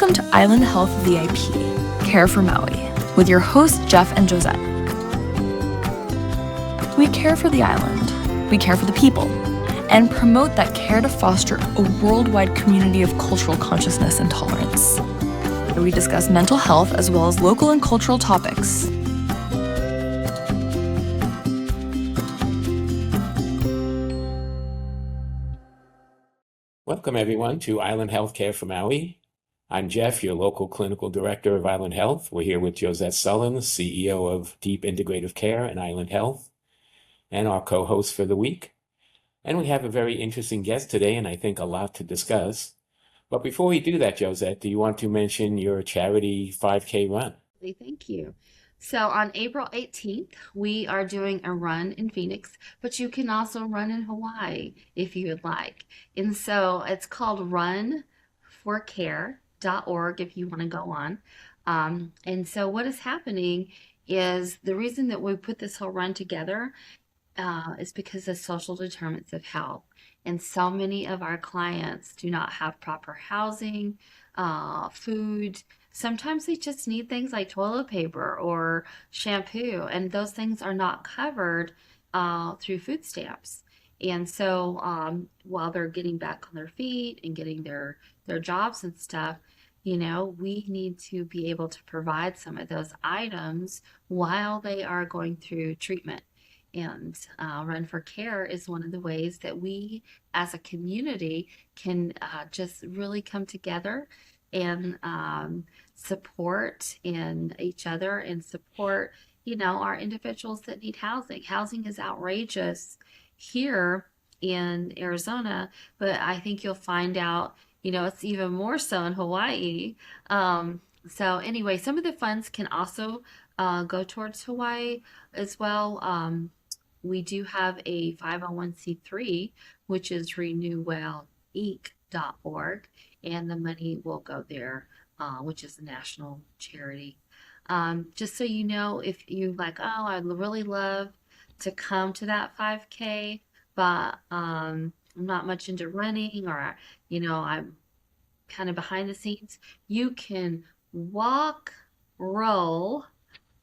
Welcome to Island Health VIP, Care for Maui, with your hosts Jeff and Josette. We care for the island, we care for the people, and promote that care to foster a worldwide community of cultural consciousness and tolerance. We discuss mental health as well as local and cultural topics. Welcome everyone to Island Health Care for Maui. I'm Jeff, your local clinical director of Island Health. We're here with Josette Sullins, CEO of dēhp Integrative Care and Island Health, and our co-host for the week. And we have a very interesting guest today, and I think a lot to discuss. But before we do that, Josette, do you want to mention your charity 5K run? Thank you. So on April 18th, we are doing a run in Phoenix, but you can also run in Hawaii if you would like. And so it's called runforcare.org if you want to go on. And so what is happening is the reason that we put this whole run together is because of social determinants of health. And so many of our clients do not have proper housing, food. Sometimes they just need things like toilet paper or shampoo, and those things are not covered through food stamps. And so while they're getting back on their feet and getting their jobs and stuff, you know, we need to be able to provide some of those items while they are going through treatment. And Run for Care is one of the ways that we as a community can just really come together and support in each other and support, you know, our individuals that need housing. Housing is outrageous here in Arizona, but I think you'll find out, you know, it's even more so in Hawaii. So anyway, some of the funds can also go towards Hawaii as well. We do have a 501c3, which is renewwellink.org, and the money will go there, which is a national charity. Just so you know, if you like, oh, I'd really love to come to that 5K, but I'm not much into running, or, you know, I'm kind of behind the scenes, you can walk, roll,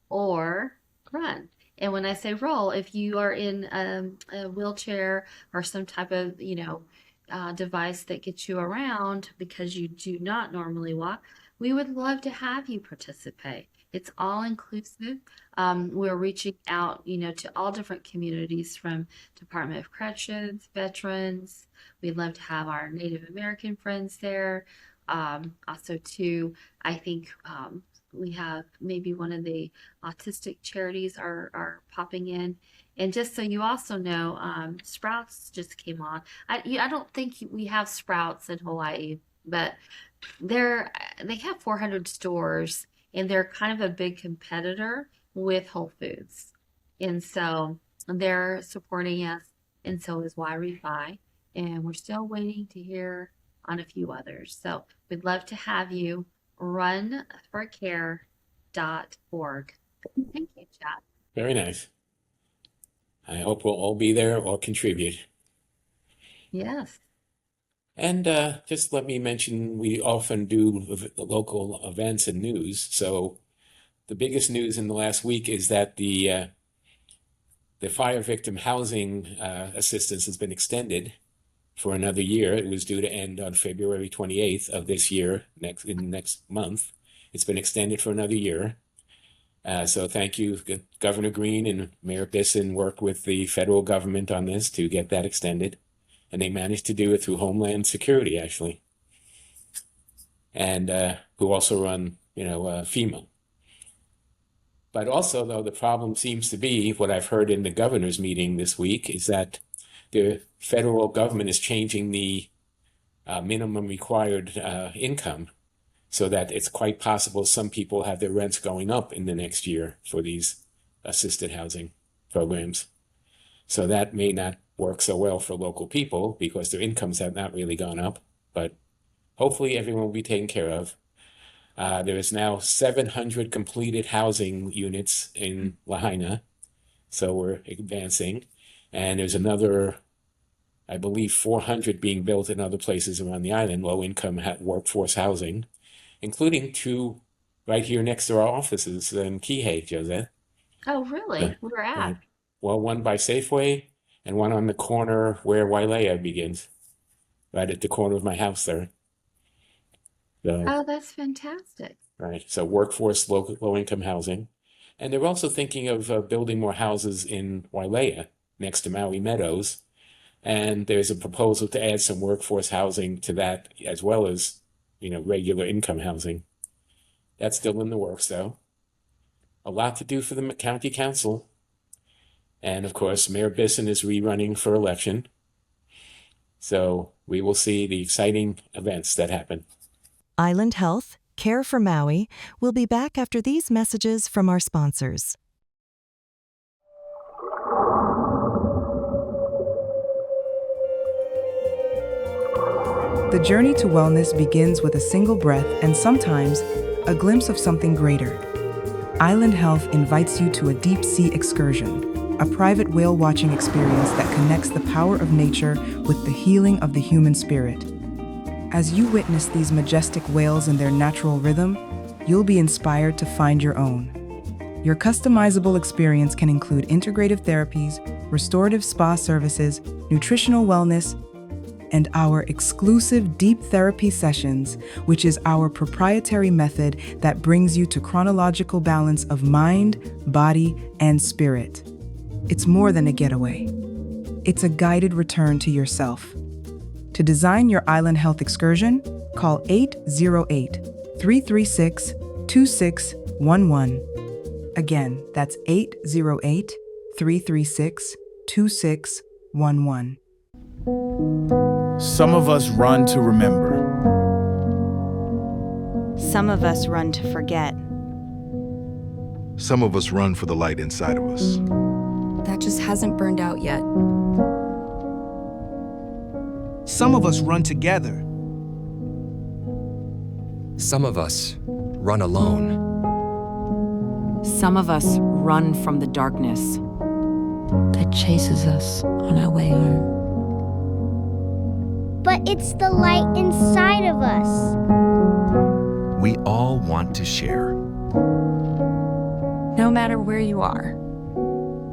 or run. And when I say roll, if you are in a wheelchair or some type of, you know, device that gets you around because you do not normally walk, we would love to have you participate. It's all inclusive. We're reaching out, you know, to all different communities, from Department of Corrections, veterans. We'd love to have our Native American friends there. Also, too, I think we have maybe one of the autistic charities are popping in. And just so you also know, Sprouts just came on. I don't think we have Sprouts in Hawaii, but they have 400 stores, and they're kind of a big competitor with Whole Foods. And so they're supporting us, and so is YRefi. And we're still waiting to hear on a few others. So we'd love to have you. Runforcare.org. Thank you, Chad. Very nice. I hope we'll all be there or contribute. Yes. And just let me mention, we often do local events and news. So the biggest news in the last week is that the fire victim housing assistance has been extended for another year. It was due to end on February 28th of this year, next month. It's been extended for another year. So thank you. Governor Green and Mayor Bisson worked with the federal government on this to get that extended. And they managed to do it through Homeland Security, actually. And who also run, FEMA. But also, though, the problem seems to be, what I've heard in the governor's meeting this week, is that the federal government is changing the minimum required income, so that it's quite possible some people have their rents going up in the next year for these assisted housing programs. So that may not work so well for local people because their incomes have not really gone up, but hopefully everyone will be taken care of. There is now 700 completed housing units in Lahaina, so we're advancing. And there's another, I believe, 400 being built in other places around the island, low-income workforce housing. including two right here next to our offices in Kihei, Josette. Oh, Uh, really? Where at? right. Well, one by Safeway and one on the corner where Wailea begins, right at the corner of my house there. So, Oh, that's fantastic. right. So workforce low-income housing. And they're also thinking of building more houses in Wailea next to Maui Meadows. And there's a proposal to add some workforce housing to that as well as, regular income housing. That's still in the works, though. A lot to do for the county council. And of course, Mayor Bisson is rerunning for election. So we will see the exciting events that happen. Island Health, Care for Maui, will be back after these messages from our sponsors. The journey to wellness begins with a single breath and sometimes a glimpse of something greater. Island Health invites you to a deep-sea excursion, a private whale-watching experience that connects the power of nature with the healing of the human spirit. As you witness these majestic whales in their natural rhythm, you'll be inspired to find your own. Your customizable experience can include integrative therapies, restorative spa services, nutritional wellness, and our exclusive deep therapy sessions, which is our proprietary method that brings you to chronological balance of mind, body, and spirit. It's more than a getaway. It's a guided return to yourself. To design your Island Health excursion, call 808-336-2611. Again, that's 808-336-2611. Some of us run to remember. Some of us run to forget. Some of us run for the light inside of us. That just hasn't burned out yet. Some of us run together. Some of us run alone. Some of us run from the darkness that chases us on our way home. But it's the light inside of us. We all want to share. No matter where you are.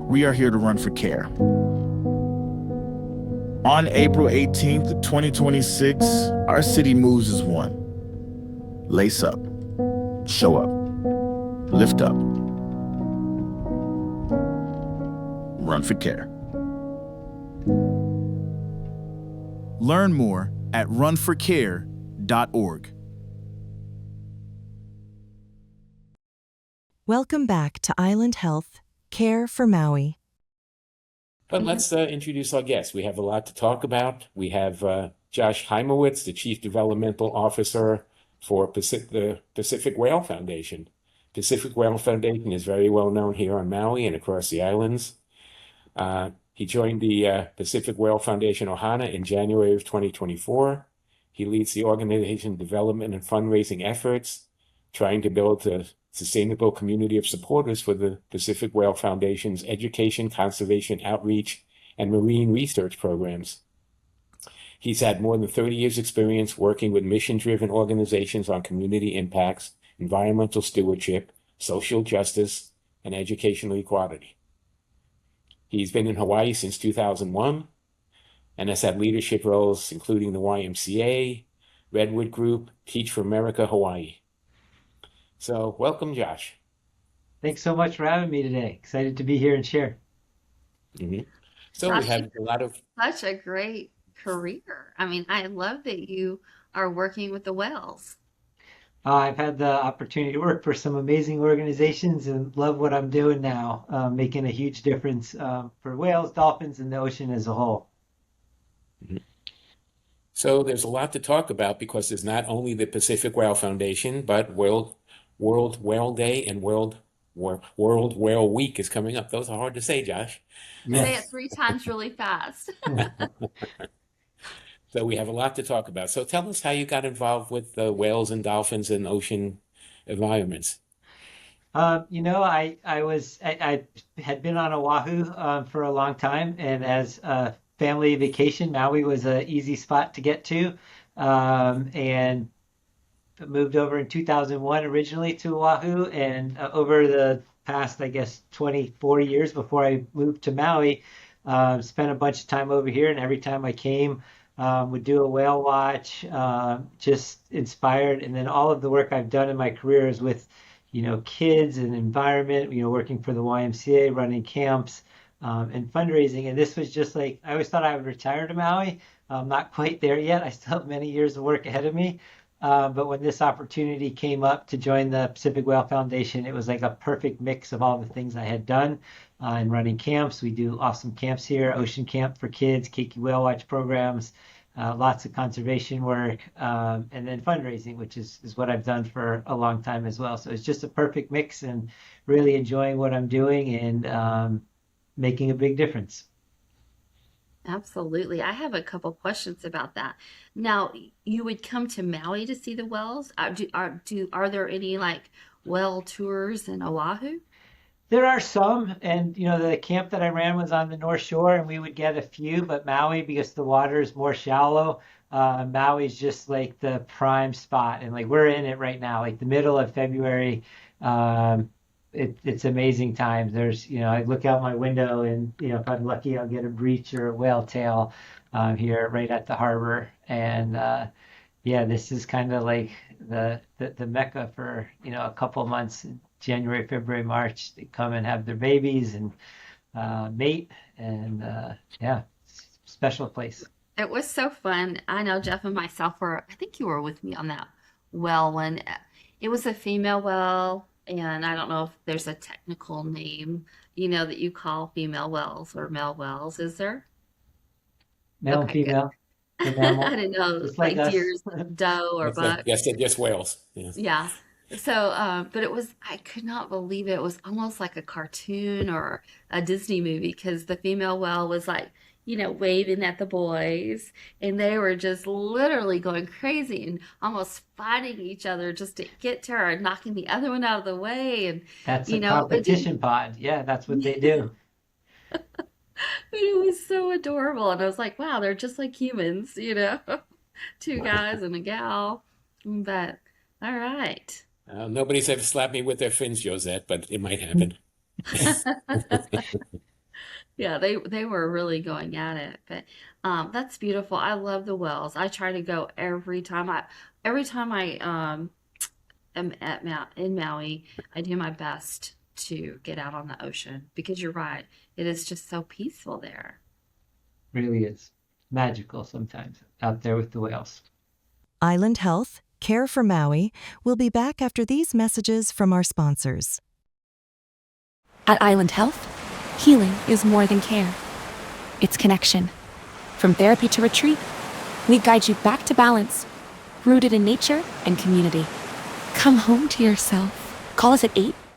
We are here to run for care. On April 18th, 2026, our city moves as one. Lace up, show up, lift up, run for care. Learn more at runforcare.org. Welcome back to Island Health, Care for Maui. But let's introduce our guests. We have a lot to talk about. We have Josh Hymowitz, the Chief Developmental Officer for the Pacific Whale Foundation. Pacific Whale Foundation is very well known here on Maui and across the islands. He joined the Pacific Whale Foundation Ohana in January of 2024. He leads the organization development and fundraising efforts, trying to build a sustainable community of supporters for the Pacific Whale Foundation's education, conservation, outreach, and marine research programs. He's had more than 30 years' experience working with mission-driven organizations on community impacts, environmental stewardship, social justice, and educational equality. He's been in Hawaii since 2001 and has had leadership roles including the YMCA, Redwood Group, Teach for America, Hawaii. So welcome, Josh. Thanks so much for having me today. Excited to be here and share. Mm-hmm. So Josh, we have a lot of... Such a great career. I mean, I love that you are working with the whales. I've had the opportunity to work for some amazing organizations and love what I'm doing now, making a huge difference for whales, dolphins, and the ocean as a whole. Mm-hmm. So there's a lot to talk about because there's not only the Pacific Whale Foundation, but World Whale Day and World Whale Week is coming up. Those are hard to say, Josh. Say it 3 times really fast. So we have a lot to talk about. So tell us how you got involved with whales and dolphins and ocean environments. I had been on Oahu for a long time, and as a family vacation, Maui was an easy spot to get to. And moved over in 2001 originally to Oahu, and over the past, I guess, 24 years before I moved to Maui, spent a bunch of time over here, and every time I came, would do a whale watch, just inspired. And then all of the work I've done in my career is with, kids and environment, working for the YMCA, running camps, and fundraising. And this was just like, I always thought I would retire to Maui. I'm not quite there yet. I still have many years of work ahead of me. But when this opportunity came up to join the Pacific Whale Foundation, it was like a perfect mix of all the things I had done in running camps. We do awesome camps here, ocean camp for kids, Keiki whale watch programs, lots of conservation work, and then fundraising, which is what I've done for a long time as well. So it's just a perfect mix, and really enjoying what I'm doing and making a big difference. Absolutely. I have a couple questions about that. Now, you would come to Maui to see the whales. Are there any like whale tours in Oahu? There are some, and the camp that I ran was on the North Shore, and we would get a few. But Maui, because the water is more shallow, Maui's just like the prime spot, and like we're in it right now, like the middle of February. It's amazing times. There's, I look out my window, and if I'm lucky, I'll get a breach or a whale tail here right at the harbor. And this is kind of like the mecca for a couple months. January, February, March, they come and have their babies and mate, and special place. It was so fun. I know Jeff and myself were, I think you were with me on that whale one. It was a female whale, and I don't know if there's a technical name, that you call female whales or male whales. Is there? Male and Okay, female. good. The mammal, I didn't know, just like like us. deers, doe or buck. Yes, just whales. Yeah. Yeah. So, but I could not believe it. It was almost like a cartoon or a Disney movie, because the female whale was like, waving at the boys, and they were just literally going crazy and almost fighting each other just to get to her and knocking the other one out of the way. And, That's a it didn't, competition pod. Yeah, that's what they do. but it was so adorable. And I was like, wow, they're just like humans, two guys and a gal. But all right. Nobody's ever slapped me with their fins, Josette, but it might happen. Yeah, they were really going at it, but that's beautiful. I love the wells. I try to go every time I am in Maui. I do my best to get out on the ocean, because you're right, it is just so peaceful there. Really is magical sometimes out there with the whales. Island Health, Care for Maui will be back after these messages from our sponsors. At Island Health, healing is more than care. It's connection. From therapy to retreat, we guide you back to balance, rooted in nature and community. Come home to yourself. Call us at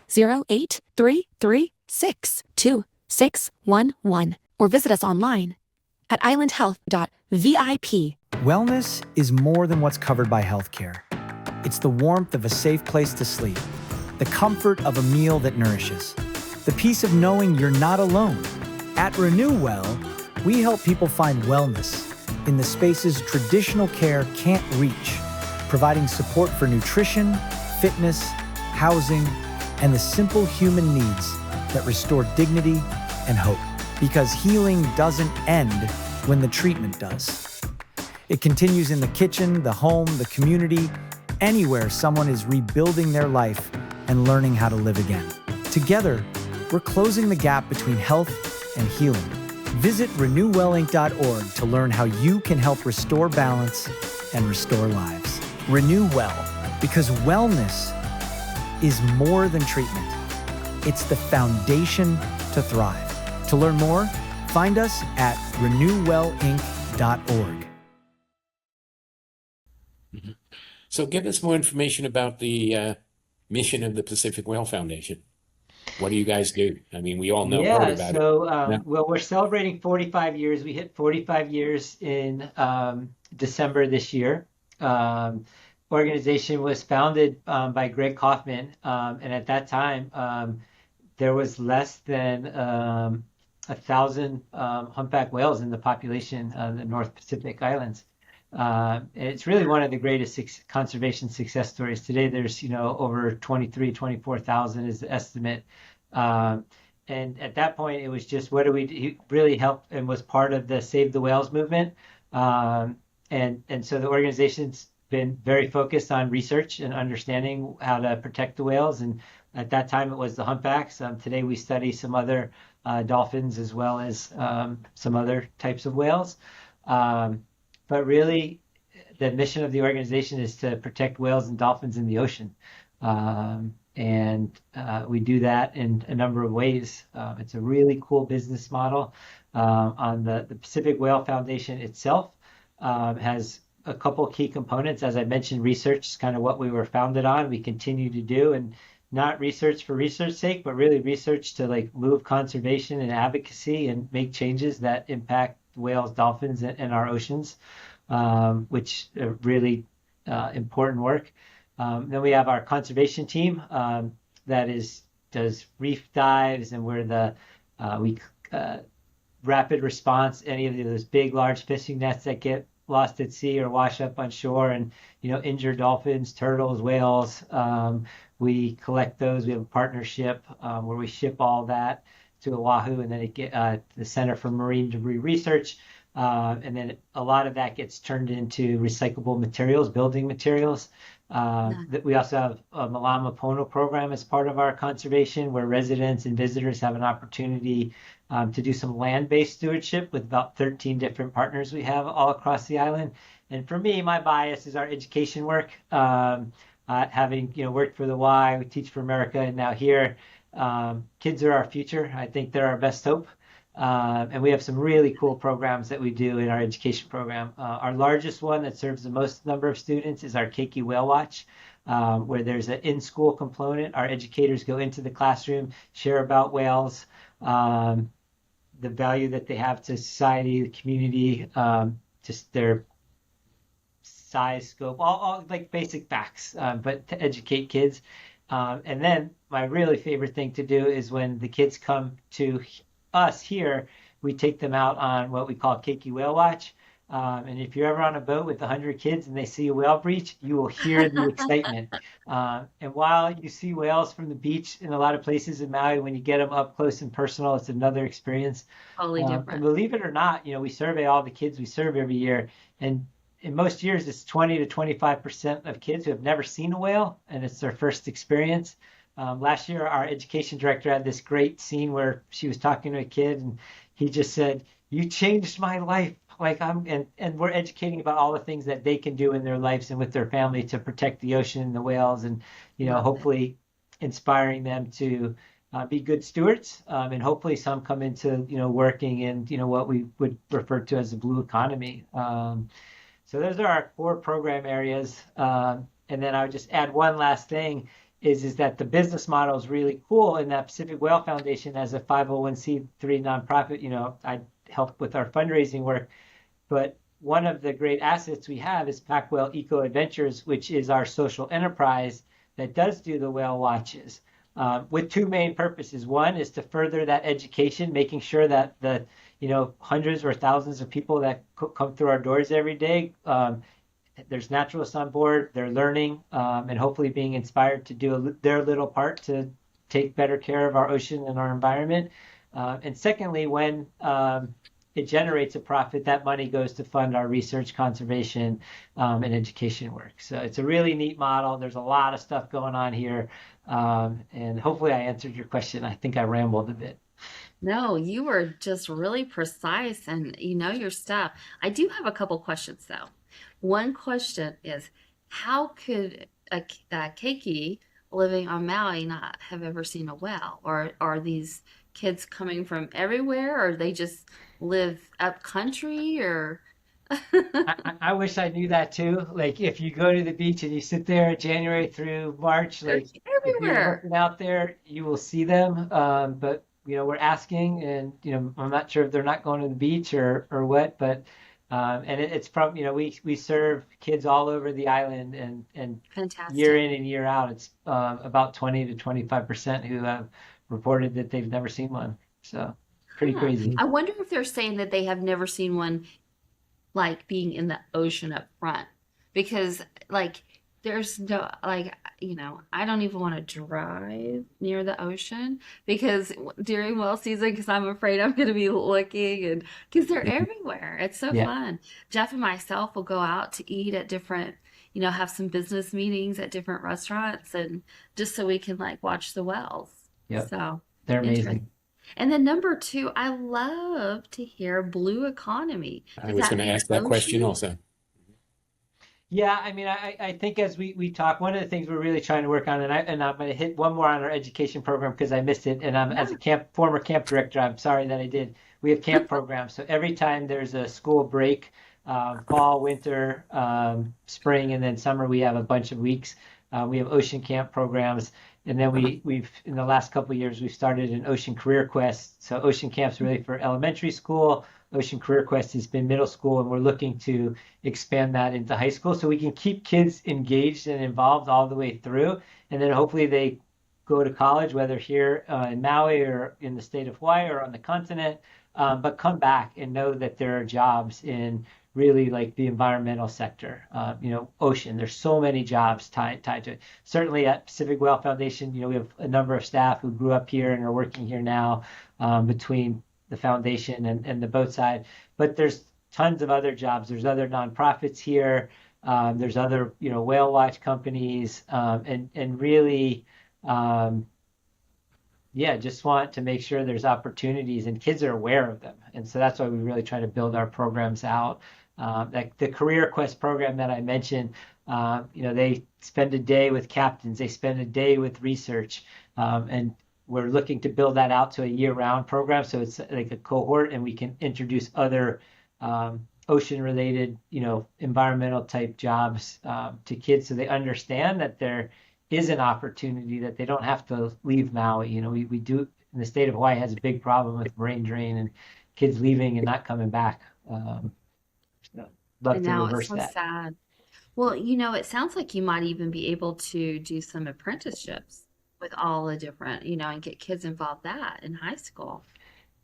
808-336-2611 or visit us online at islandhealth.vip. Wellness is more than what's covered by healthcare. It's the warmth of a safe place to sleep, the comfort of a meal that nourishes, the peace of knowing you're not alone. At Renew Well, we help people find wellness in the spaces traditional care can't reach, providing support for nutrition, fitness, housing, and the simple human needs that restore dignity and hope. Because healing doesn't end when the treatment does. It continues in the kitchen, the home, the community, anywhere someone is rebuilding their life and learning how to live again. Together, we're closing the gap between health and healing. Visit renewwellinc.org to learn how you can help restore balance and restore lives. Renew Well, because wellness is more than treatment. It's the foundation to thrive. To learn more, find us at renewwellinc.org. Mm-hmm. So give us more information about the mission of the Pacific Whale Foundation. What do you guys do? I mean, we all know heard about it. Well, we're celebrating 45 years. We hit 45 years in December this year. Organization was founded by Greg Kaufman, and at that time, there was less than 1,000 humpback whales in the population of the North Pacific Islands. And it's really one of the greatest conservation success stories. Today, there's, over 24,000 is the estimate. And at that point, it was just, what do we do? He really helped and was part of the Save the Whales movement. And so the organization's been very focused on research and understanding how to protect the whales. And at that time, it was the humpbacks. Today, we study some other dolphins as well as some other types of whales. But really, the mission of the organization is to protect whales and dolphins in the ocean. And we do that in a number of ways. It's a really cool business model. On the Pacific Whale Foundation itself has a couple key components. As I mentioned, research is kind of what we were founded on. We continue to do, and not research for research sake, but really research to move conservation and advocacy and make changes that impact whales, dolphins, and our oceans, which are really important work. Then we have our conservation team that does reef dives, and we're we rapid response any of those big, large fishing nets that get lost at sea or wash up on shore, and injure dolphins, turtles, whales. We collect those. We have a partnership where we ship all that to Oahu, and then it get the Center for Marine Debris Research. And then a lot of that gets turned into recyclable materials, building materials. We also have a Malama Pono program as part of our conservation, where residents and visitors have an opportunity to do some land-based stewardship with about 13 different partners we have all across the island. And for me, my bias is our education work. Having worked for the Y, we Teach for America, and now here, kids are our future. I think they're our best hope. And we have some really cool programs that we do in our education program. Our largest one that serves the most number of students is our Keiki Whale Watch, where there's an in-school component. Our educators go into the classroom, share about whales, the value that they have to society, the community, just their size, scope, all like basic facts, but to educate kids. And then my really favorite thing to do is when the kids come to us here, we take them out on what we call Keiki Whale Watch. And if you're ever on a boat with 100 kids and they see a whale breach, you will hear the excitement. And while you see whales from the beach in a lot of places in Maui, when you get them up close and personal, it's another experience. Totally different. And believe it or not, we survey all the kids we serve every year. And in most years, it's 20 to 25% of kids who have never seen a whale, and it's their first experience. Last year, our education director had this great scene where she was talking to a kid, and he just said, "You changed my life." And we're educating about all the things that they can do in their lives and with their family to protect the ocean and the whales, and hopefully inspiring them to be good stewards. And hopefully some come into working in what we would refer to as the blue economy. So those are our core program areas. And then I would just add one last thing. Is that the business model is really cool, and that Pacific Whale Foundation as a 501c3 nonprofit, I help with our fundraising work. But one of the great assets we have is Pac Whale Eco Adventures, which is our social enterprise that does do the whale watches with two main purposes. One is to further that education, making sure that the hundreds or thousands of people that come through our doors every day, there's naturalists on board, they're learning, and hopefully being inspired to do their little part to take better care of our ocean and our environment. And secondly, when it generates a profit, that money goes to fund our research, conservation, and education work. So it's a really neat model. There's a lot of stuff going on here. And hopefully I answered your question. I think I rambled a bit. No, you were just really precise, and you know your stuff. I do have a couple questions, though. One question is, how could a keiki living on Maui not have ever seen a whale? Or are these kids coming from everywhere, or they just live up country? Or I wish I knew that too. Like if you go to the beach and you sit there January through March, like if you're working out there, you will see them. But we're asking, and I'm not sure if they're not going to the beach or what, but and it's from we serve kids all over the island, and fantastic. Year in and year out, it's about 20 to 25% who have reported that they've never seen one. So pretty crazy. I wonder if they're saying that they have never seen one like being in the ocean up front, because like there's no, like, I don't even want to drive near the ocean because during well season, because I'm afraid I'm going to be looking, and because they're everywhere. It's so fun. Jeff and myself will go out to eat at different, have some business meetings at different restaurants, and just so we can like watch the whales. Yep. So They're interesting. amazing. And then number 2, I love to hear blue economy. I was going to ask that question also. Yeah, I mean, I think as we talk, one of the things we're really trying to work on, and I'm going to hit one more on our education program because I missed it, and as a former camp director, I'm sorry that I did. We have camp programs, so every time there's a school break, fall, winter, spring, and then summer, we have a bunch of weeks. We have ocean camp programs, and then we've in the last couple of years we've started an Ocean Career Quest. So Ocean Camp's really for elementary school. Ocean Career Quest has been middle school, and we're looking to expand that into high school so we can keep kids engaged and involved all the way through. And then hopefully they go to college, whether here in Maui or in the state of Hawaii or on the continent, but come back and know that there are jobs in really like the environmental sector, ocean. There's so many jobs tied to it. Certainly at Pacific Whale Foundation, we have a number of staff who grew up here and are working here now between the foundation and the boat side. But there's tons of other jobs. There's other nonprofits here. There's other, whale watch companies, and really, just want to make sure there's opportunities and kids are aware of them. And so that's why we really try to build our programs out. Like the Career Quest program that I mentioned, they spend a day with captains, they spend a day with research, and we're looking to build that out to a year-round program. So it's like a cohort, and we can introduce other ocean-related, environmental type jobs to kids so they understand that there is an opportunity, that they don't have to leave Maui. We do, in the state of Hawaii, has a big problem with brain drain and kids leaving and not coming back. Love to reverse that. Sad. Well, it sounds like you might even be able to do some apprenticeships with all the different, and get kids involved that in high school.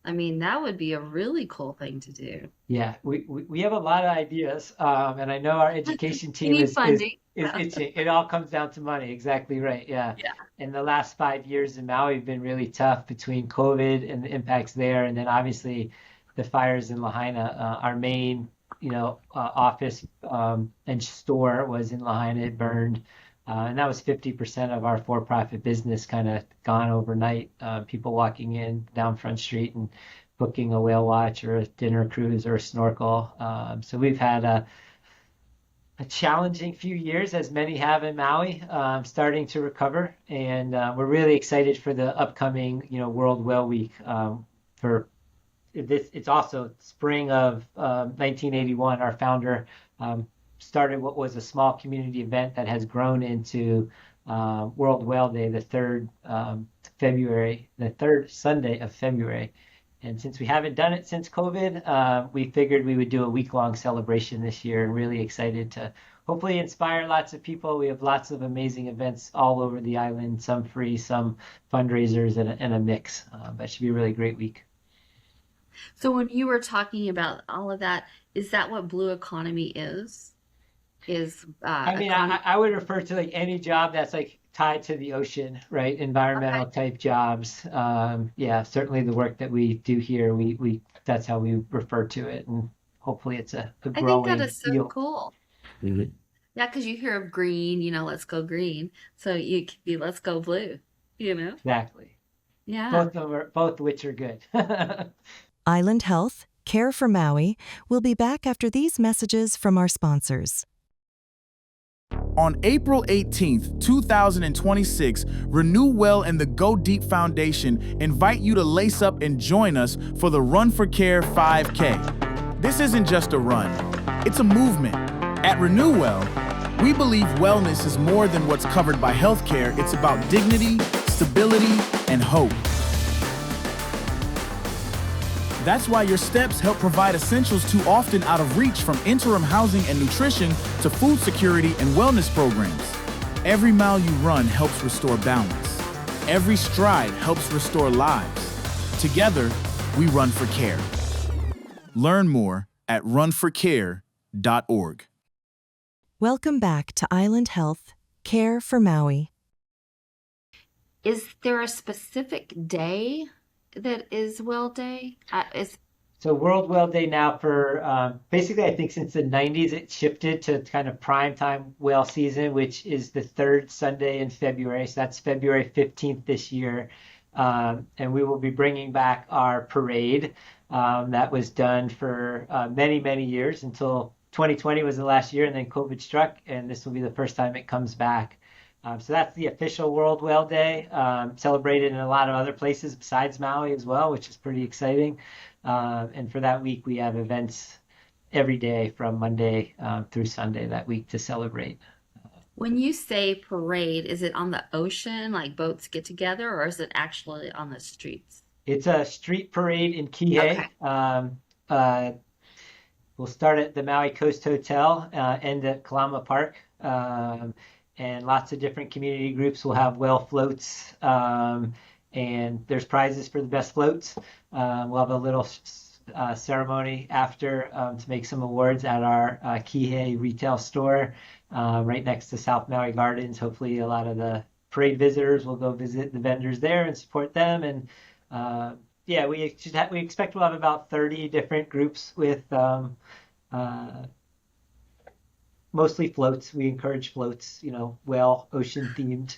I mean, that would be a really cool thing to do. Yeah, we have a lot of ideas, and I know our education team is funding. It all comes down to money. Exactly right. Yeah. In the last 5 years in Maui have been really tough between COVID and the impacts there, and then obviously the fires in Lahaina. Our main, office and store was in Lahaina. It burned. And that was 50% of our for-profit business kind of gone overnight. People walking in down Front Street and booking a whale watch or a dinner cruise or a snorkel. So we've had a challenging few years, as many have in Maui, starting to recover. And we're really excited for the upcoming, World Whale Week. For this, it's also spring of 1981. Our founder started what was a small community event that has grown into World Whale Day, the third Sunday of February. And since we haven't done it since COVID, we figured we would do a week-long celebration this year, and really excited to hopefully inspire lots of people. We have lots of amazing events all over the island, some free, some fundraisers, and a mix. That should be a really great week. So when you were talking about all of that, is that what blue economy is? I would refer to like any job that's like tied to the ocean, right? Environmental type jobs. Certainly the work that we do here, we that's how we refer to it, and hopefully it's a growing. I think that is so field. cool. Mm-hmm. Yeah, because you hear of green, let's go green. So you could be let's go blue. Exactly. Yeah. Both which are good. Island Health, Care for Maui, will be back after these messages from our sponsors. On April 18th, 2026, Renew Well and the Go Deep Foundation invite you to lace up and join us for the Run for Care 5K. This isn't just a run, it's a movement. At Renew Well, we believe wellness is more than what's covered by healthcare. It's about dignity, stability, and hope. That's why your steps help provide essentials too often out of reach, from interim housing and nutrition to food security and wellness programs. Every mile you run helps restore balance. Every stride helps restore lives. Together, we run for care. Learn more at runforcare.org. Welcome back to Island Health, Care for Maui. Is there a specific day that is Well Day? So World Whale Day now for basically, I think since the 90s, it shifted to kind of prime time whale season, which is the third Sunday in February. So that's February 15th this year. And we will be bringing back our parade that was done for many, many years until 2020 was the last year, and then COVID struck, and this will be the first time it comes back. So that's the official World Whale Day, celebrated in a lot of other places besides Maui as well, which is pretty exciting. And for that week, we have events every day from Monday through Sunday that week to celebrate. When you say parade, is it on the ocean, like boats get together, or is it actually on the streets? It's a street parade in Kihei. Okay. We'll start at the Maui Coast Hotel, end at Kalama Park. And lots of different community groups will have whale floats. And there's prizes for the best floats. We'll have a little ceremony after to make some awards at our Kihei retail store right next to South Maui Gardens. Hopefully a lot of the parade visitors will go visit the vendors there and support them. And we expect we'll have about 30 different groups with mostly floats. We encourage floats, whale, ocean themed.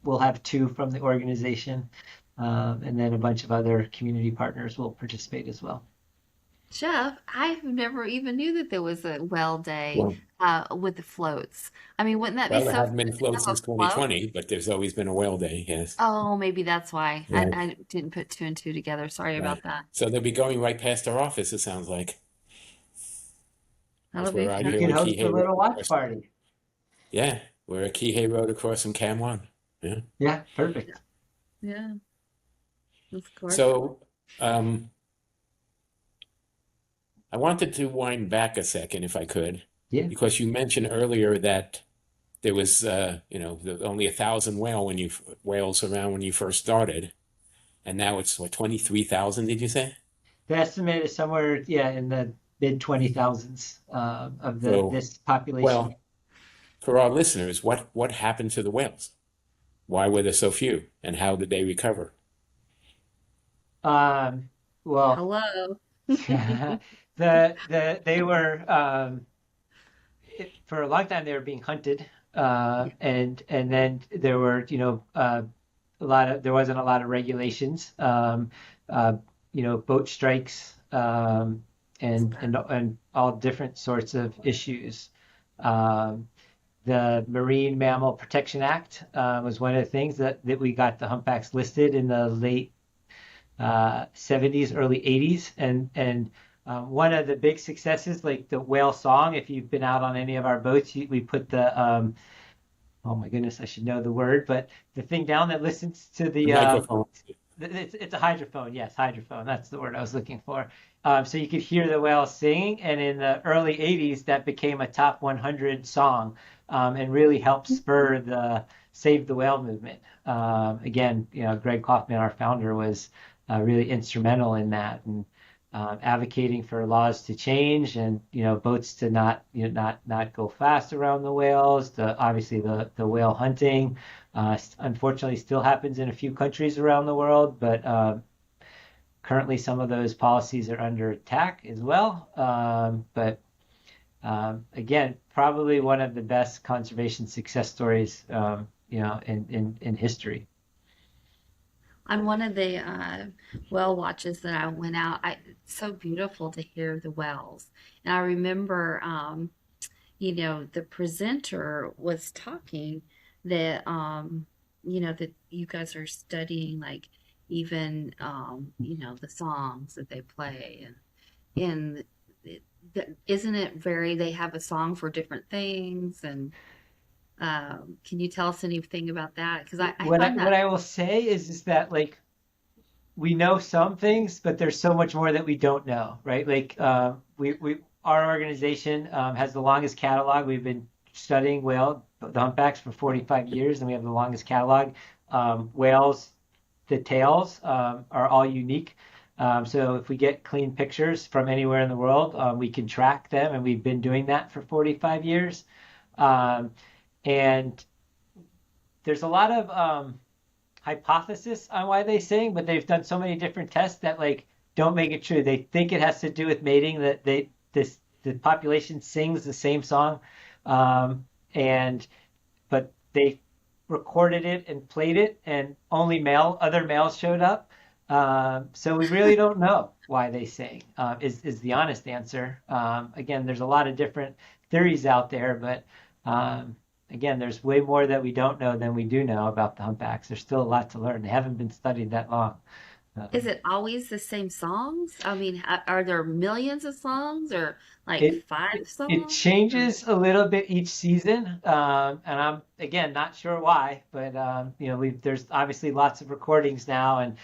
We'll have 2 from the organization, and then a bunch of other community partners will participate as well. Jeff, I never even knew that there was a Well Day with the floats. I mean, wouldn't that be so? There haven't been floats since 2020, but there's always been a Whale Day, yes. Oh, maybe that's why. Yeah. I didn't put 2 and 2 together. Sorry about that. So they'll be going right past our office, it sounds like. That'll be fun. You can host a little watch party. Yeah, we're at Kihei Road across from Cam One. Yeah. Yeah, perfect. Yeah. Of course. So, I wanted to wind back a second, if I could, because you mentioned earlier that there was, only 1,000 whales around when you first started, and now it's 23,000. Did you say? The estimate is somewhere, in the mid 20,000s of this population. Well, for our listeners, what happened to the whales? Why were there so few, and how did they recover? Hello. They were for a long time they were being hunted, and then there were there wasn't a lot of regulations, boat strikes, and all different sorts of issues. The Marine Mammal Protection Act was one of the things that we got the humpbacks listed in the late 70s, early 80s, and one of the big successes, like the whale song, if you've been out on any of our boats, we put the oh my goodness, I should know the word, but the thing down that listens to the microphone. It's a hydrophone. Yes, hydrophone. That's the word I was looking for. So you could hear the whale singing, and in the early 80s, that became a top 100 song, and really helped spur the Save the Whale movement. Again, Greg Kaufman, our founder, was really instrumental in that, and advocating for laws to change, and boats to not go fast around the whales. Obviously the whale hunting, unfortunately, still happens in a few countries around the world, but currently some of those policies are under attack as well. But again, probably one of the best conservation success stories, in history. On one of the whale watches that I went out, it's so beautiful to hear the whales. And I remember, the presenter was talking that, that you guys are studying, like, even, the songs that they play. And isn't it they have a song for different things? And can you tell us anything about that? Because what I will say is that, like, we know some things, but there's so much more that we don't know, right? Like, our organization has the longest catalog. We've been studying the humpbacks for 45 years, and we have the longest catalog. Whales, the tails are all unique. So if we get clean pictures from anywhere in the world, we can track them, and we've been doing that for 45 years. And there's a lot of hypothesis on why they sing, but they've done so many different tests that like don't make it true. They think it has to do with mating, that the population sings the same song, but they recorded it and played it, and only other males showed up. So we really don't know why they sing, is the honest answer. Again, there's a lot of different theories out there, but again, there's way more that we don't know than we do know about the humpbacks. There's still a lot to learn. They haven't been studied that long. Is it always the same songs? I mean, are there millions of songs or like 5 songs? It changes a little bit each season, and I'm again not sure why, but there's obviously lots of recordings now, and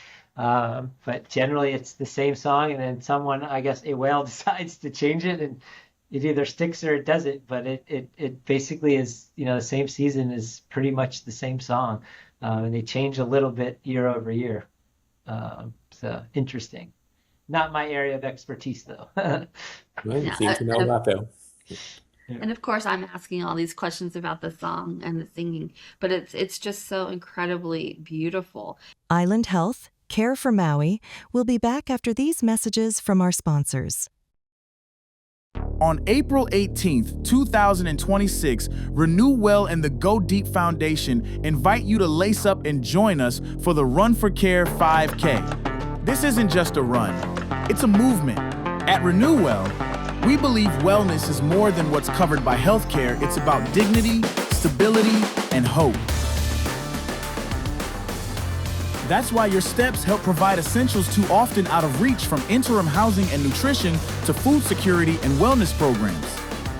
but generally it's the same song, and then someone, I guess a whale, decides to change it, and it either sticks or it doesn't. But it basically is, the same season is pretty much the same song, and they change a little bit year over year. So interesting. Not my area of expertise, though. Well, you seem to know a lot, though. And of course, I'm asking all these questions about the song and the singing, but it's just so incredibly beautiful. Island Health, Care for Maui, will be back after these messages from our sponsors. On April 18th, 2026, Renew Well and the Go Deep Foundation invite you to lace up and join us for the Run for Care 5K. This isn't just a run, it's a movement. At Renew Well, we believe wellness is more than what's covered by healthcare. It's about dignity, stability, and hope. That's why your steps help provide essentials too often out of reach, from interim housing and nutrition to food security and wellness programs.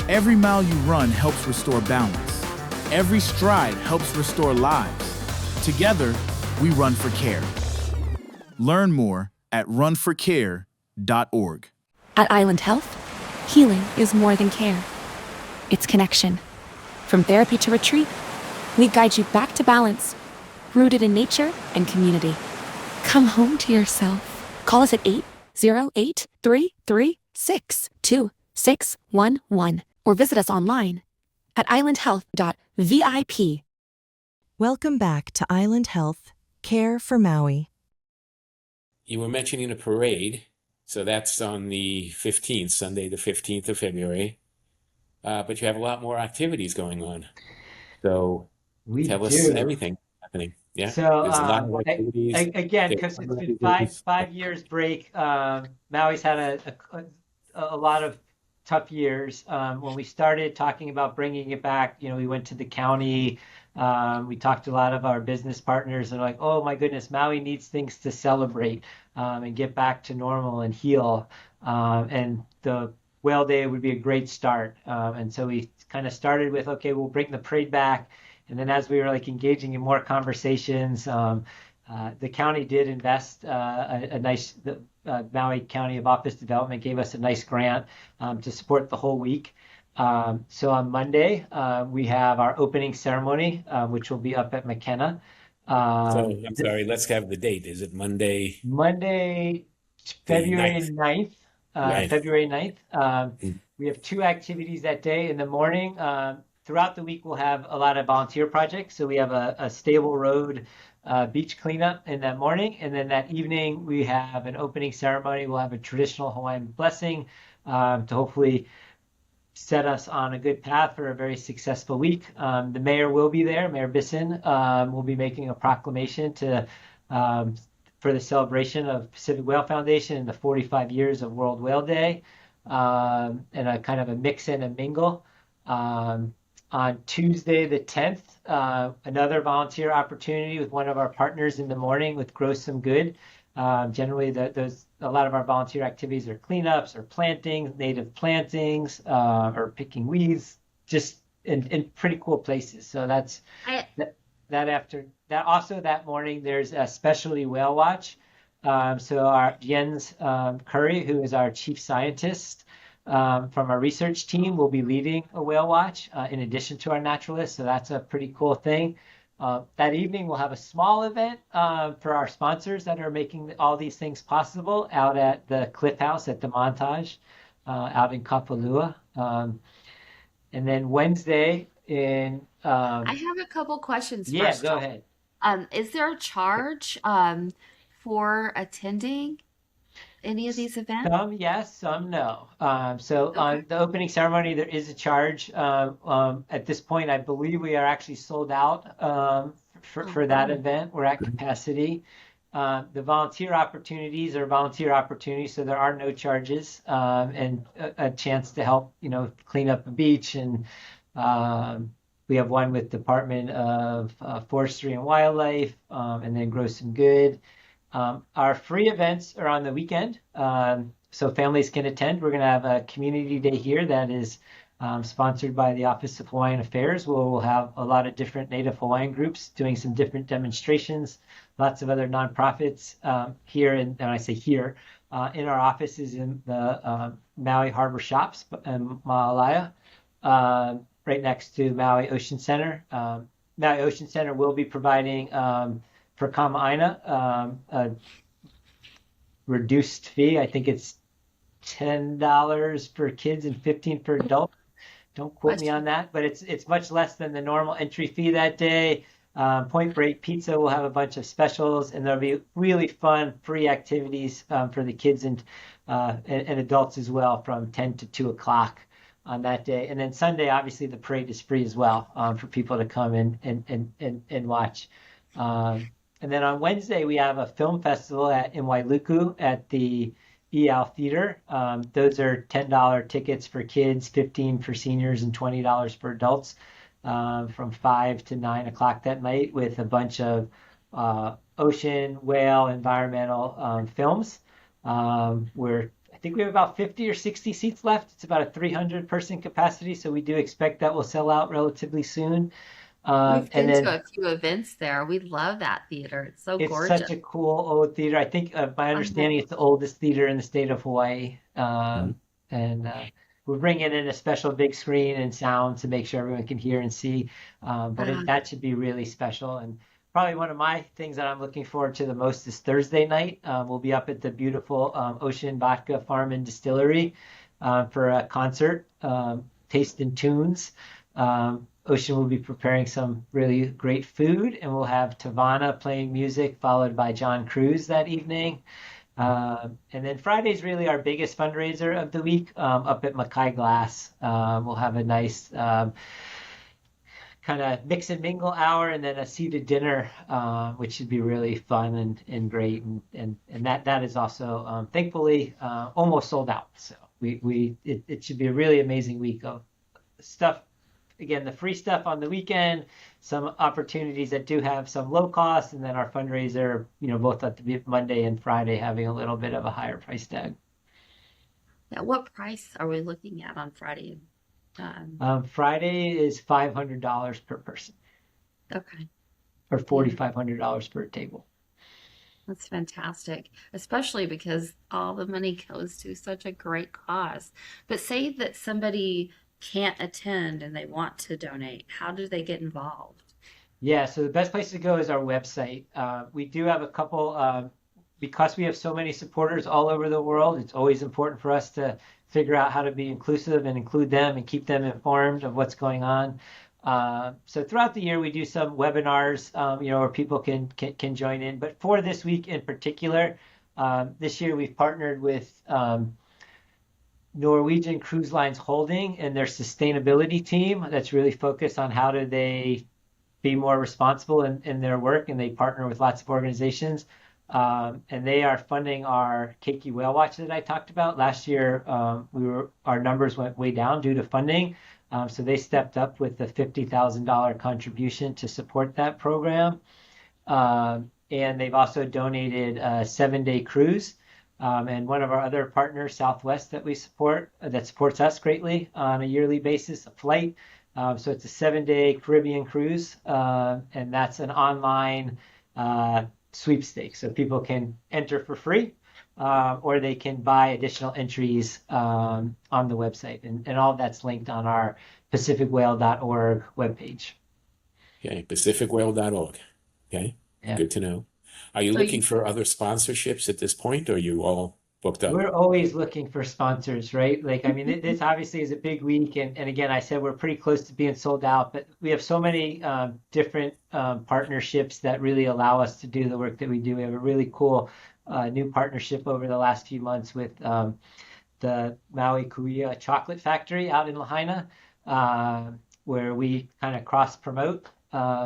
Every mile you run helps restore balance. Every stride helps restore lives. Together, we run for care. Learn more at runforcare.org. At Island Health, healing is more than care. It's connection. From therapy to retreat, we guide you back to balance, rooted in nature and community. Come home to yourself. Call us at 808-336-2611 or visit us online at islandhealth.vip. Welcome back to Island Health, Care for Maui. You were mentioning a parade, so that's on the 15th, Sunday the 15th of February. But you have a lot more activities going on. So tell us everything happening. Yeah, so there's a lot of activities. Again, because it's been five years break, Maui's had a lot of tough years. When we started talking about bringing it back, we went to the county. We talked to a lot of our business partners, and like, oh my goodness, Maui needs things to celebrate and get back to normal and heal. And the Whale Day would be a great start. And so we kind of started with, okay, we'll bring the parade back. And then as we were engaging in more conversations, the county did invest the Maui County of Office Development gave us a nice grant to support the whole week. So on Monday, we have our opening ceremony, which will be up at McKenna. So I'm sorry, let's have the date. Is it Monday? Monday, February 9th. February 9th. We have 2 activities that day. In the morning, throughout the week, we'll have a lot of volunteer projects. So we have a Stable Road beach cleanup in that morning. And then that evening, we have an opening ceremony. We'll have a traditional Hawaiian blessing to hopefully set us on a good path for a very successful week. The mayor will be there. Mayor Bisson will be making a proclamation for the celebration of Pacific Whale Foundation and the 45 years of World Whale Day, and a kind of a mix and a mingle. On Tuesday the 10th, another volunteer opportunity with one of our partners in the morning with Grow Some Good. Generally, a lot of our volunteer activities are cleanups or plantings, native plantings, or picking weeds, just in pretty cool places. So that's after that. Also that morning, there's a specialty whale watch. So our Jens Curry, who is our chief scientist from our research team, will be leading a whale watch in addition to our naturalists. So that's a pretty cool thing. That evening, we'll have a small event for our sponsors that are making all these things possible out at the Cliff House at the Montage out in Kapalua. And then Wednesday I have a couple questions yeah, first, go Joel. ahead. Is there a charge for attending any of these events? Some yes, some no. So Okay. on the opening ceremony, there is a charge. At this point, I believe we are actually sold out for that event. We're at capacity. The volunteer opportunities are volunteer opportunities, so there are no charges, and a chance to help, clean up a beach. And we have one with Department of Forestry and Wildlife, and then Grow Some Good. Our free events are on the weekend, so families can attend. We're going to have a community day here that is sponsored by the Office of Hawaiian Affairs, where we'll have a lot of different Native Hawaiian groups doing some different demonstrations, lots of other nonprofits here, and I say here, in our offices in the Maui Harbor Shops in Maalaea, right next to Maui Ocean Center. Maui Ocean Center will be providing for Kama'aina, a reduced fee. I think it's $10 for kids and $15 for adults. Don't quote me on that, but it's much less than the normal entry fee that day. Point Break Pizza will have a bunch of specials, and there'll be really fun free activities for the kids and adults as well from 10 to 2 o'clock on that day. And then Sunday, obviously, the parade is free as well for people to come and watch. And then on Wednesday, we have a film festival in Wailuku at the EAL Theater. Those are $10 tickets for kids, $15 for seniors, and $20 for adults from 5 to 9 o'clock that night, with a bunch of ocean, whale, environmental films. I think we have about 50 or 60 seats left. It's about a 300-person capacity, so we do expect that will sell out relatively soon. We've been to a few events there. We love that theater. It's so gorgeous. It's such a cool old theater. I think, my understanding, it's the oldest theater in the state of Hawaii. And we're bringing in a special big screen and sound to make sure everyone can hear and see. That should be really special. And probably one of my things that I'm looking forward to the most is Thursday night. We'll be up at the beautiful Ocean Vodka Farm and Distillery for a concert, Taste and Tunes. Ocean will be preparing some really great food, and we'll have Tavana playing music, followed by John Cruz that evening. And then Friday's really our biggest fundraiser of the week, up at Makai Glass. We'll have a nice kind of mix and mingle hour, and then a seated dinner, which should be really fun and great. And that is also thankfully almost sold out. So it should be a really amazing week of stuff. Again, the free stuff on the weekend, some opportunities that do have some low cost, and then our fundraiser, both at the Monday and Friday, having a little bit of a higher price tag. Yeah, what price are we looking at on Friday? Friday is $500 per person. Okay. Or $4,500 per table. That's fantastic, especially because all the money goes to such a great cause. But say that somebody can't attend and they want to donate, how do they get involved? Yeah, so the best place to go is our website. We do have a couple, because we have so many supporters all over the world, it's always important for us to figure out how to be inclusive and include them and keep them informed of what's going on. So throughout the year, we do some webinars, where people can join in. But for this week in particular, this year we've partnered with Norwegian Cruise Lines Holding and their sustainability team that's really focused on how do they be more responsible in their work, and they partner with lots of organizations. And they are funding our Keiki Whale Watch that I talked about. Last year, our numbers went way down due to funding. So they stepped up with a $50,000 contribution to support that program. And they've also donated a 7-day cruise. And one of our other partners, Southwest, that we support, that supports us greatly on a yearly basis, a flight. So it's a 7-day Caribbean cruise, and that's an online sweepstakes. So people can enter for free, or they can buy additional entries on the website. And all of that's linked on our pacificwhale.org webpage. Okay, pacificwhale.org. Okay, Yeah. good to know. Are you looking for other sponsorships at this point, or are you all booked up? We're always looking for sponsors, right? Like, I mean, this obviously is a big week. And again, I said we're pretty close to being sold out, but we have so many different partnerships that really allow us to do the work that we do. We have a really cool new partnership over the last few months with the Maui Kuia chocolate factory out in Lahaina, where we kind of cross promote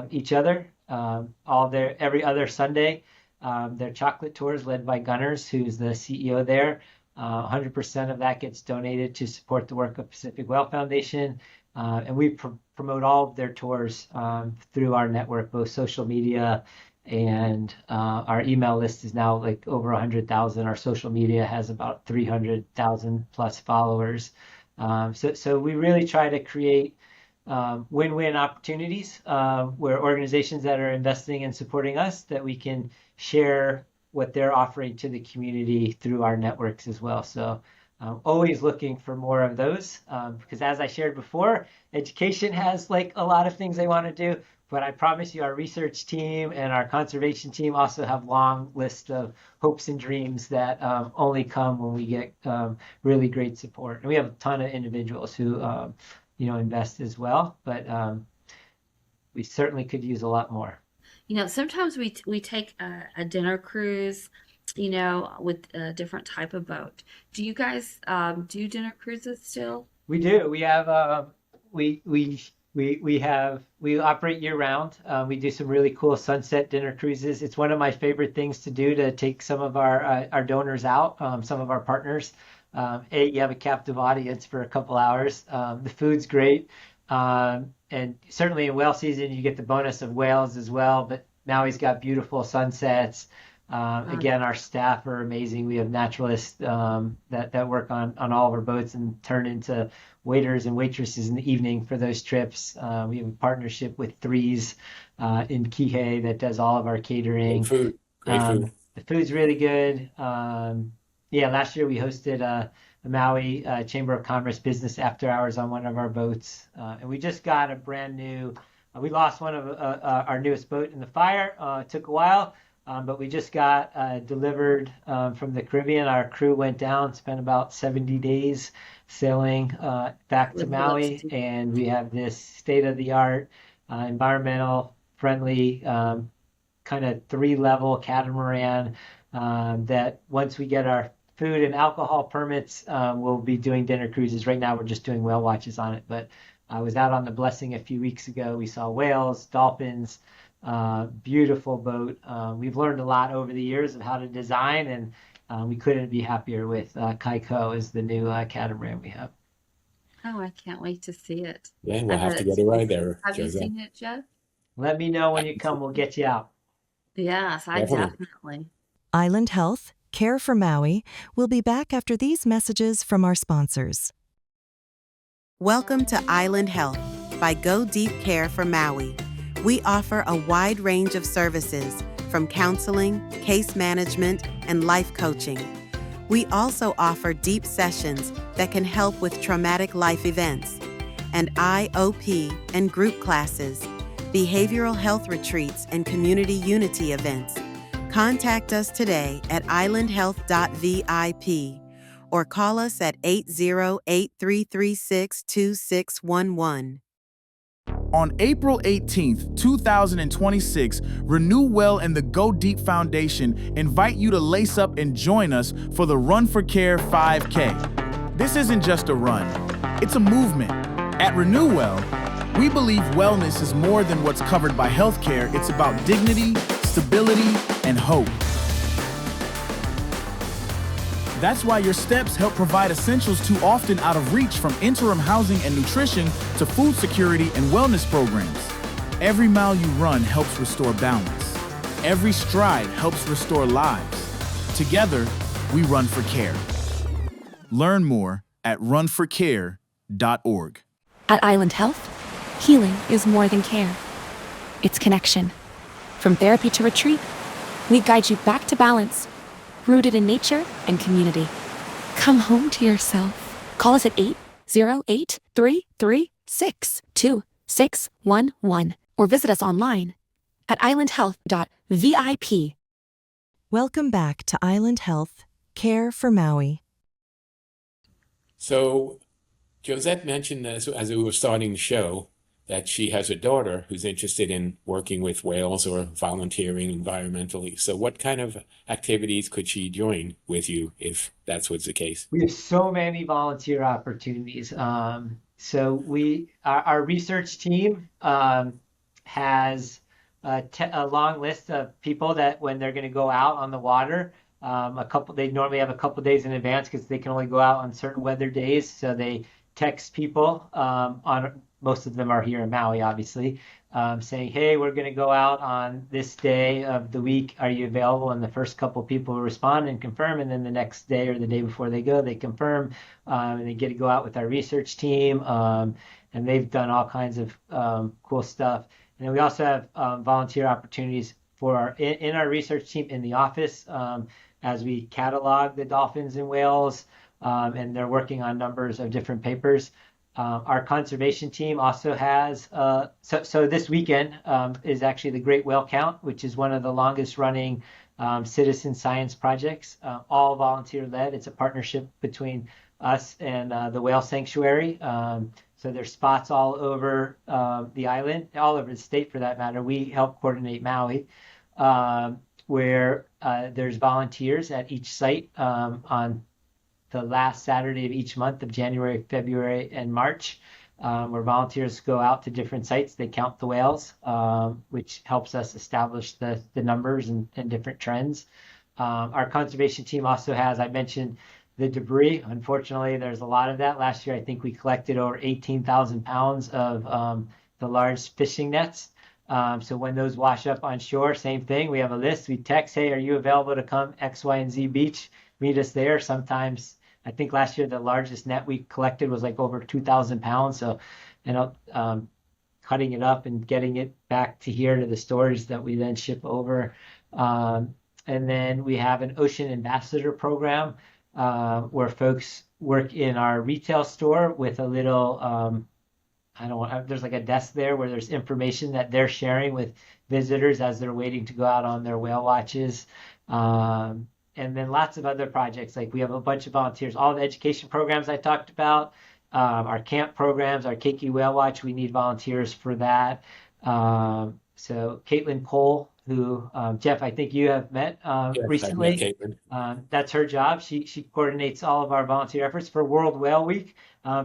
each other. Every other Sunday, their chocolate tours led by Gunners, who's the CEO there. 100% of that gets donated to support the work of Pacific Whale Foundation. And we promote all of their tours through our network, both social media and our email list is now like over 100,000. Our social media has about 300,000 plus followers. So we really try to create win-win opportunities where organizations that are investing and supporting us, that we can share what they're offering to the community through our networks as well. So always looking for more of those because as I shared before, education has like a lot of things they want to do, but I promise you our research team and our conservation team also have long lists of hopes and dreams that only come when we get really great support. And we have a ton of individuals who invest as well, but we certainly could use a lot more. Sometimes we take a dinner cruise, with a different type of boat. Do you guys do dinner cruises still? We do. We have we operate year round. We do some really cool sunset dinner cruises. It's one of my favorite things to do, to take some of our donors out, some of our partners. You have a captive audience for a couple hours. The food's great. And certainly in whale season, you get the bonus of whales as well. But Maui's got beautiful sunsets. Again, our staff are amazing. We have naturalists that work on all of our boats and turn into waiters and waitresses in the evening for those trips. We have a partnership with Threes in Kihei that does all of our catering. Great food. The food's really good. Last year we hosted a Maui Chamber of Commerce business after hours on one of our boats. And we just got a brand new, we lost one of our newest boat in the fire. It took a while, but we just got delivered from the Caribbean. Our crew went down, spent about 70 days sailing back to Maui. And we have this state-of-the-art, environmental friendly, kind of 3-level catamaran that once we get our food and alcohol permits, we'll be doing dinner cruises. Right now we're just doing whale watches on it, but I was out on the Blessing a few weeks ago. We saw whales, dolphins, beautiful boat. We've learned a lot over the years of how to design, and we couldn't be happier with Kaiko as the new catamaran we have. Oh, I can't wait to see it. Yeah, we'll have to get a ride there. Have you seen it, Jeff? Let me know when you come. We'll get you out. Yes, I definitely. Island Health, Care for Maui, will be back after these messages from our sponsors. Welcome to Island Health by Go Deep Care for Maui. We offer a wide range of services, from counseling, case management, and life coaching. We also offer deep sessions that can help with traumatic life events, and IOP and group classes, behavioral health retreats, and community unity events. Contact us today at islandhealth.vip or call us at 808-336-2611. On April 18th, 2026, Renew Well and the Go Deep Foundation invite you to lace up and join us for the Run for Care 5K. This isn't just a run, it's a movement. At Renew Well, we believe wellness is more than what's covered by healthcare. It's about dignity, stability, and hope. That's why your steps help provide essentials too often out of reach, from interim housing and nutrition to food security and wellness programs. Every mile you run helps restore balance. Every stride helps restore lives. Together, we run for care. Learn more at runforcare.org. At Island Health, healing is more than care. It's connection. From therapy to retreat, we guide you back to balance, rooted in nature and community. Come home to yourself. Call us at 808-336-2611 or visit us online at islandhealth.vip. Welcome back to Island Health, Care for Maui. So Josette mentioned as we were starting the show that she has a daughter who's interested in working with whales or volunteering environmentally. So what kind of activities could she join with you if that's what's the case? We have so many volunteer opportunities. So our research team has a long list of people that when they're going to go out on the water, they normally have a couple days in advance because they can only go out on certain weather days. So they text people most of them are here in Maui, obviously, saying, hey, we're going to go out on this day of the week. Are you available? And the first couple people will respond and confirm. And then the next day or the day before they go, they confirm and they get to go out with our research team. And they've done all kinds of cool stuff. And then we also have volunteer opportunities for in our research team in the office as we catalog the dolphins and whales. And they're working on numbers of different papers. Our conservation team also has, so this weekend is actually the Great Whale Count, which is one of the longest running citizen science projects, all volunteer led. It's a partnership between us and the Whale Sanctuary. So there's spots all over the island, all over the state for that matter. We help coordinate Maui, where there's volunteers at each site on the last Saturday of each month of January, February, and March, where volunteers go out to different sites. They count the whales, which helps us establish the numbers and different trends. Our conservation team also has, I mentioned, the debris. Unfortunately, there's a lot of that. Last year, I think we collected over 18,000 pounds of the large fishing nets. So when those wash up on shore, same thing. We have a list. We text, hey, are you available to come X, Y, and Z beach? Meet us there. Sometimes, I think last year the largest net we collected was like over 2,000 pounds. So, cutting it up and getting it back to here to the stores that we then ship over. And then we have an ocean ambassador program where folks work in our retail store with a little, there's like a desk there where there's information that they're sharing with visitors as they're waiting to go out on their whale watches. And then lots of other projects, like we have a bunch of volunteers, all the education programs I talked about, our camp programs, our Keiki Whale Watch, we need volunteers for that. So Caitlin Cole, who, Jeff, I think you have met recently. I've met Caitlin. That's her job. She coordinates all of our volunteer efforts for World Whale Week,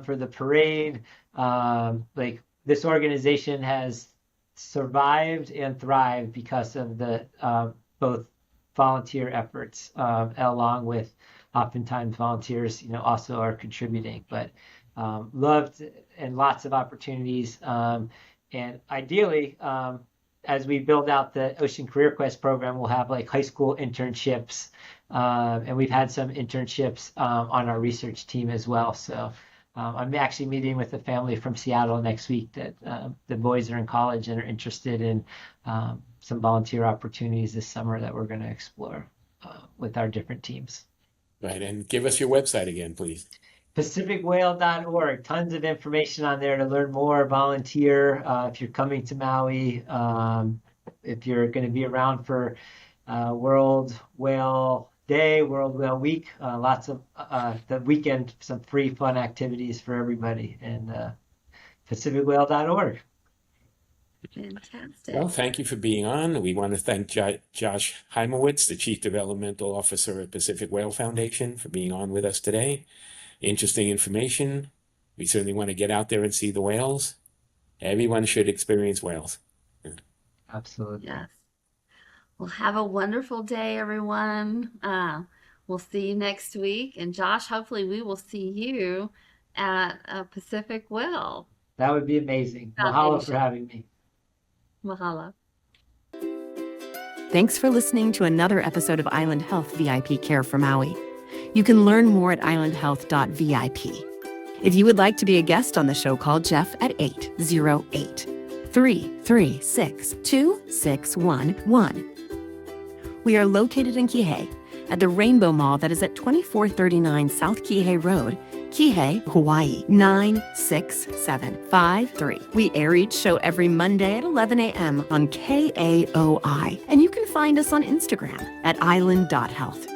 for the parade. Like this organization has survived and thrived because of the both volunteer efforts, along with oftentimes volunteers, also are contributing, but loved and lots of opportunities. And ideally, as we build out the Ocean Career Quest program, we'll have like high school internships. And we've had some internships on our research team as well. So I'm actually meeting with a family from Seattle next week that the boys are in college and are interested in some volunteer opportunities this summer that we're going to explore with our different teams. Right. And give us your website again, please. PacificWhale.org. Tons of information on there to learn more, volunteer. If you're coming to Maui, if you're going to be around for World Whale Day, World Whale Week, lots of the weekend, some free fun activities for everybody. And PacificWhale.org. Fantastic. Well, thank you for being on. We want to thank Josh Hymowitz, the Chief Developmental Officer at Pacific Whale Foundation, for being on with us today. Interesting information. We certainly want to get out there and see the whales. Everyone should experience whales. Absolutely. Yes. Well, have a wonderful day, everyone. We'll see you next week. And Josh, hopefully we will see you at Pacific Whale. That would be amazing. Mahalo for having me. Mahalo. Thanks for listening to another episode of Island Health VIP Care for Maui. You can learn more at islandhealth.vip. If you would like to be a guest on the show, call Jeff at 808-336-2611. We are located in Kihei at the Rainbow Mall that is at 2439 South Kihei Road, Kihei, Hawaii 96753. We air each show every Monday at 11 a.m. on KAOI. And you can find us on Instagram at island.health.